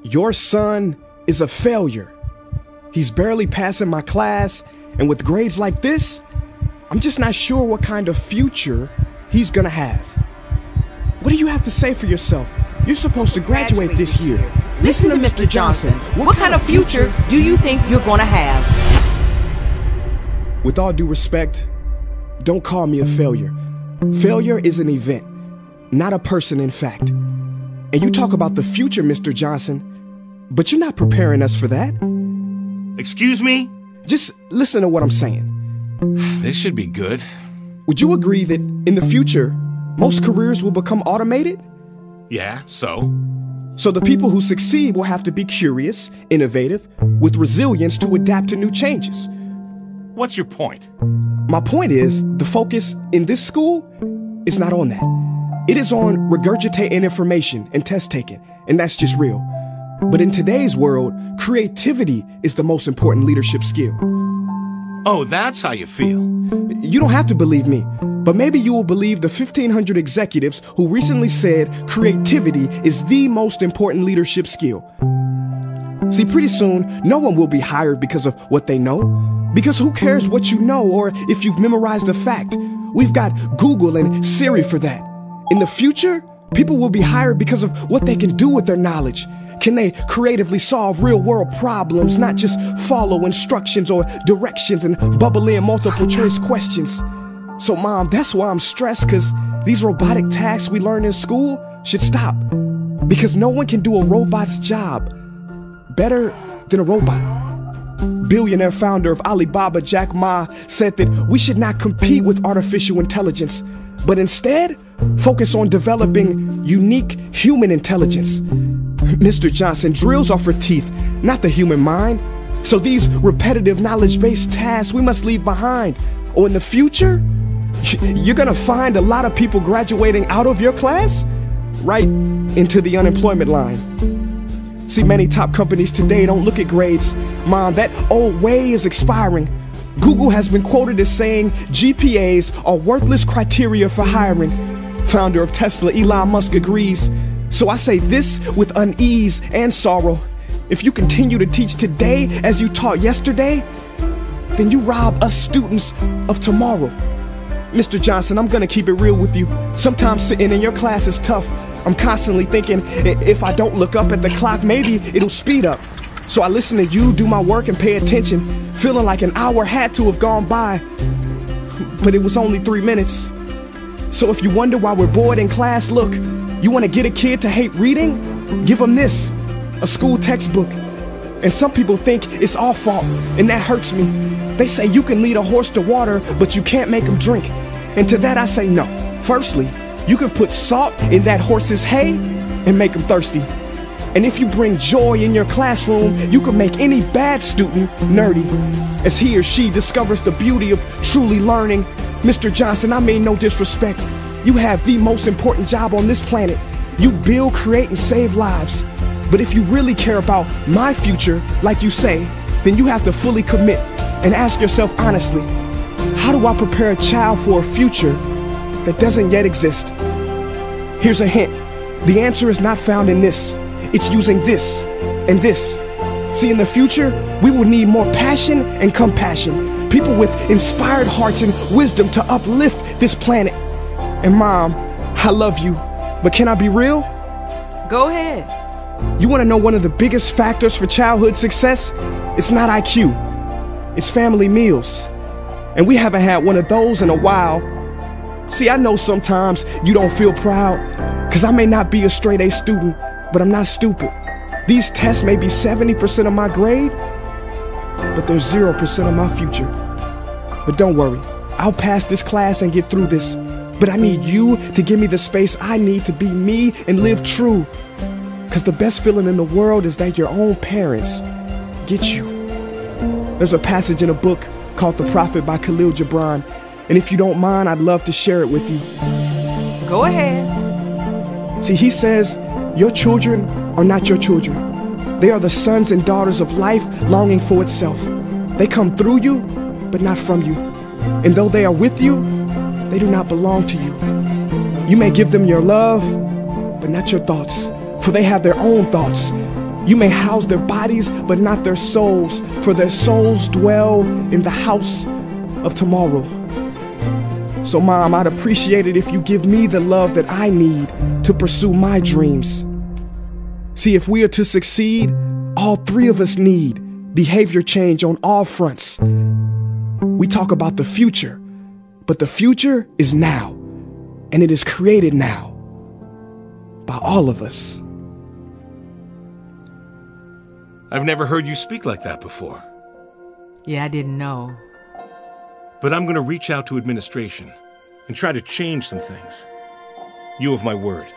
Your son is a failure. He's barely passing my class, and with grades like this, I'm just not sure what kind of future he's gonna have. What do you have to say for yourself? You're supposed to graduate this year. Listen to Mr. Johnson. What kind of future do you think you're gonna have? With all due respect, don't call me a failure. Failure is an event, not a person, in fact. And you talk about the future, Mr. Johnson, but you're not preparing us for that. Excuse me? Just listen to what I'm saying. This should be good. Would you agree that in the future, most careers will become automated? Yeah, so? So the people who succeed will have to be curious, innovative, with resilience to adapt to new changes. What's your point? My point is, the focus in this school is not on that. It is on regurgitating information and test taking, and that's just real. But in today's world, creativity is the most important leadership skill. Oh, that's how you feel. You don't have to believe me, but maybe you will believe the 1,500 executives who recently said creativity is the most important leadership skill. See, pretty soon, no one will be hired because of what they know. Because who cares what you know or if you've memorized a fact? We've got Google and Siri for that. In the future, people will be hired because of what they can do with their knowledge. Can they creatively solve real-world problems, not just follow instructions or directions and bubble in multiple choice questions? So, Mom, that's why I'm stressed, because these robotic tasks we learn in school should stop. Because no one can do a robot's job better than a robot. Billionaire founder of Alibaba, Jack Ma, said that we should not compete with artificial intelligence, but instead focus on developing unique human intelligence. Mr. Johnson, drills are for teeth, not the human mind. So these repetitive knowledge-based tasks we must leave behind. Or in the future, you're gonna find a lot of people graduating out of your class right into the unemployment line. See, many top companies today don't look at grades. Mom, that old way is expiring. Google has been quoted as saying GPAs are worthless criteria for hiring. Founder of Tesla, Elon Musk, agrees. So I say this with unease and sorrow. If you continue to teach today as you taught yesterday, then you rob us students of tomorrow. Mr. Johnson, I'm gonna keep it real with you. Sometimes sitting in your class is tough. I'm constantly thinking, if I don't look up at the clock, maybe it'll speed up. So I listen to you do my work and pay attention, feeling like an hour had to have gone by, but it was only 3 minutes. So if you wonder why we're bored in class, look, you want to get a kid to hate reading? Give them this, a school textbook. And some people think it's our fault, and that hurts me. They say you can lead a horse to water, but you can't make him drink. And to that I say no. Firstly, you can put salt in that horse's hay and make him thirsty. And if you bring joy in your classroom, you can make any bad student nerdy, as he or she discovers the beauty of truly learning. Mr. Johnson, I mean no disrespect. You have the most important job on this planet. You build, create, and save lives. But if you really care about my future, like you say, then you have to fully commit and ask yourself honestly, how do I prepare a child for a future that doesn't yet exist? Here's a hint. The answer is not found in this. It's using this and this. See, in the future, we will need more passion and compassion. People with inspired hearts and wisdom to uplift this planet. And Mom, I love you, but can I be real? Go ahead. You want to know one of the biggest factors for childhood success? It's not IQ. It's family meals. And we haven't had one of those in a while. See, I know sometimes you don't feel proud, because I may not be a straight A student, but I'm not stupid. These tests may be 70% of my grade, but they're 0% of my future. But don't worry, I'll pass this class and get through this. But I need you to give me the space I need to be me and live true. Because the best feeling in the world is that your own parents get you. There's a passage in a book called The Prophet by Khalil Gibran. And if you don't mind, I'd love to share it with you. Go ahead. See, he says, your children are not your children. They are the sons and daughters of life longing for itself. They come through you, but not from you. And though they are with you, they do not belong to you. You may give them your love, but not your thoughts, for they have their own thoughts. You may house their bodies, but not their souls, for their souls dwell in the house of tomorrow. So, Mom, I'd appreciate it if you give me the love that I need to pursue my dreams. See, if we are to succeed, all three of us need behavior change on all fronts. We talk about the future, but the future is now, and it is created now by all of us. I've never heard you speak like that before. Yeah, I didn't know. But I'm going to reach out to administration and try to change some things. You have my word.